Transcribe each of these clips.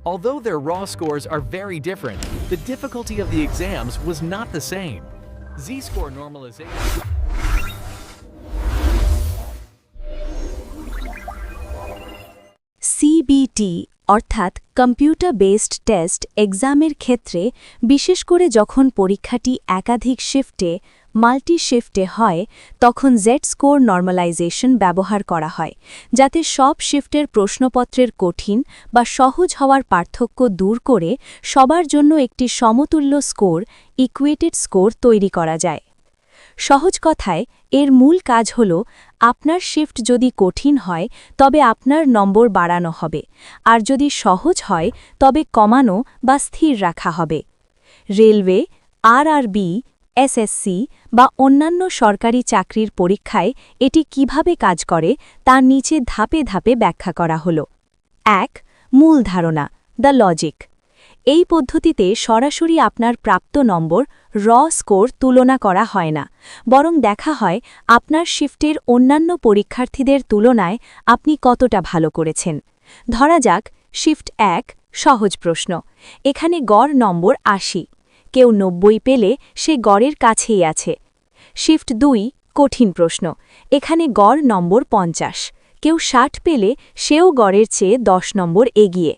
Although their raw scores are very different, the difficulty of the exams was not the same. Z-score normalization. CBT অর্থাৎ computer based test এক্সামের ক্ষেত্রে বিশেষ করে যখন পরীক্ষাটি একাধিক শিফটে মাল্টি শিফটে হয় তখন জেড স্কোর নর্মালাইজেশন ব্যবহার করা হয় যাতে সব শিফটের প্রশ্নপত্রের কঠিন বা সহজ হওয়ার পার্থক্য দূর করে সবার জন্য একটি সমতুল্য স্কোর ইকুয়েটেড স্কোর তৈরি করা যায়। সহজ কথায় এর মূল কাজ হল আপনার শিফট যদি কঠিন হয় তবে আপনার নম্বর বাড়ানো হবে আর যদি সহজ হয় তবে কমানো বা স্থির রাখা হবে। রেলওয়ে, আরআরবি, এসএসসি বা অন্যান্য সরকারি চাকরির পরীক্ষায় এটি কিভাবে কাজ করে তা নিচে ধাপে ধাপে ব্যাখ্যা করা হল। ১. মূল ধারণা, দ্য লজিক। এই পদ্ধতিতে সরাসরি আপনার প্রাপ্ত নম্বর স্কোর তুলনা করা হয় না, বরং দেখা হয় আপনার শিফটের অন্যান্য পরীক্ষার্থীদের তুলনায় আপনি কতটা ভালো করেছেন। ধরা যাক শিফট ১ সহজ প্রশ্ন, এখানে গড় নম্বর ৮০, কেউ ৯০ পেলে সে গড়ের কাছেই আছে। শিফট ২ কঠিন প্রশ্ন, এখানে গড় নম্বর ৫০, কেউ ৬০ পেলে সেও গড়ের চেয়ে ১০ নম্বর এগিয়ে।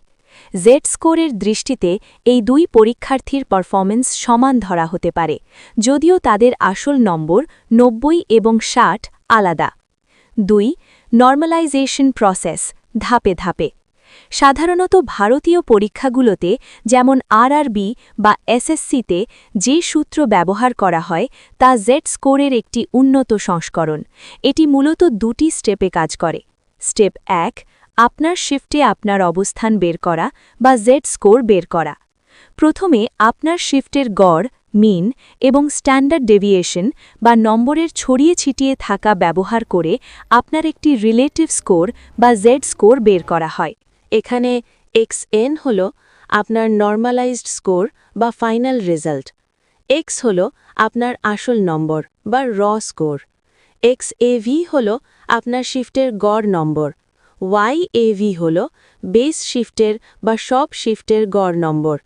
জেড স্কোরের দৃষ্টিতে এই দুই পরীক্ষার্থীর পারফরমেন্স সমান ধরা হতে পারে, যদিও তাদের আসল নম্বর ৯০ এবং ৬০ আলাদা। ২. নর্মালাইজেশন প্রসেস, ধাপে ধাপে। সাধারণত ভারতীয় পরীক্ষাগুলোতে যেমন আরআরবি বা এসএসসিতে যে সূত্র ব্যবহার করা হয় তা জেড স্কোরের একটি উন্নত সংস্করণ। এটি মূলত দুটি স্টেপে কাজ করে। স্টেপ ১, আপনার শিফটে আপনার অবস্থান বের করা বা জেড স্কোর বের করা। প্রথমে আপনার শিফটের গড়, মিন এবং স্ট্যান্ডার্ড ডেভিয়েশন বা নম্বরের ছড়িয়ে ছিটিয়ে থাকা ব্যবহার করে আপনার একটি রিলেটিভ স্কোর বা জেড স্কোর বের করা হয়। এখানে xn হল আপনার নর্মালাইজড স্কোর বা ফাইনাল রেজাল্ট, x হল আপনার আসল নম্বর বা স্কোর, xav হল আপনার শিফটের গড় নম্বর, YAV হল বেস শিফটের বা সব শিফটের গড় নম্বর,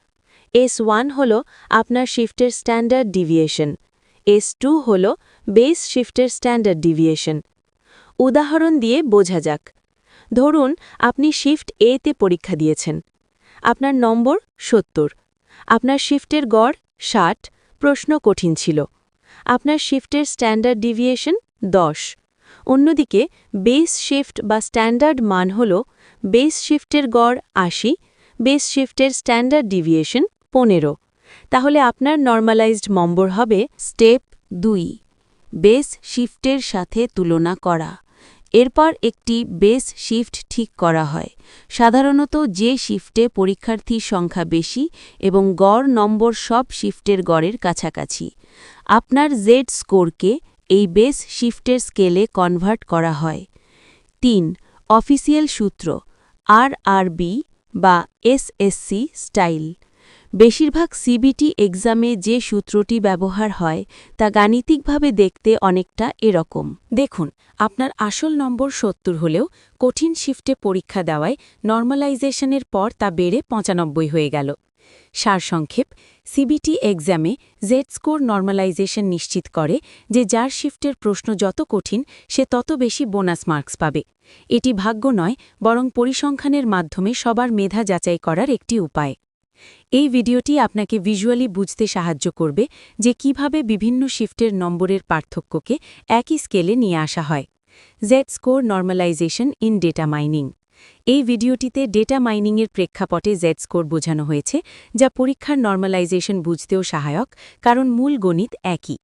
S1 হল আপনার শিফটের স্ট্যান্ডার্ড ডিভিয়েশন, S2 হল বেস শিফটের স্ট্যান্ডার্ড ডিভিয়েশন। উদাহরণ দিয়ে বোঝা যাক। ধরুন আপনি শিফট এতে পরীক্ষা দিয়েছেন, আপনার নম্বর ৭০, আপনার শিফটের গড় ৬০, প্রশ্ন কঠিন ছিল, আপনার শিফটের স্ট্যান্ডার্ড ডিভিয়েশন ১০। অন্যদিকে বেস শিফট বা স্ট্যান্ডার্ড মান হল বেস শিফটের গড় ৮০, বেস শিফটের স্ট্যান্ডার্ড ডিভিয়েশন ১৫। তাহলে আপনার নর্মালাইজড নম্বর হবে স্টেপ ২, বেস শিফটের সাথে তুলনা করা। এরপর একটি বেস শিফট ঠিক করা হয়, সাধারণত যে শিফটে পরীক্ষার্থীর সংখ্যা বেশি এবং গড় নম্বর সব শিফটের গড়ের কাছাকাছি। আপনার জেড স্কোরকে এই বেস শিফটের স্কেলে কনভার্ট করা হয়। ৩. অফিসিয়াল সূত্র, আরআরবি বা এসএসসি স্টাইল। বেশিরভাগ সিবিটি এক্সামে যে সূত্রটি ব্যবহার হয় তা গাণিতিকভাবে দেখতে অনেকটা এরকম। দেখুন, আপনার আসল নম্বর ৭০ হলেও কঠিন শিফটে পরীক্ষা দেওয়ায় নর্মালাইজেশনের পর তা বেড়ে ৯৫ হয়ে গেল। সারসংক্ষেপ, সিবিটি এক্সামে জেড স্কোর নর্মালাইজেশন নিশ্চিত করে যে যার শিফটের প্রশ্ন যত কঠিন সে তত বেশি বোনাস মার্কস পাবে। এটি ভাগ্য নয়, বরং পরিসংখ্যানের মাধ্যমে সবার মেধা যাচাই করার একটি উপায়। এই ভিডিওটি আপনাকে ভিজুয়ালি বুঝতে সাহায্য করবে যে কিভাবে বিভিন্ন শিফটের নম্বরের পার্থক্যকে একই স্কেলে নিয়ে আসা হয়। Z score normalisation in data mining. এই ভিডিওটিতে ডেটা মাইনিংয়ের প্রেক্ষাপটে জেড স্কোর বোঝানো হয়েছে, যা পরীক্ষার নর্মালাইজেশন বুঝতেও সহায়ক, কারণ মূল গণিত একই।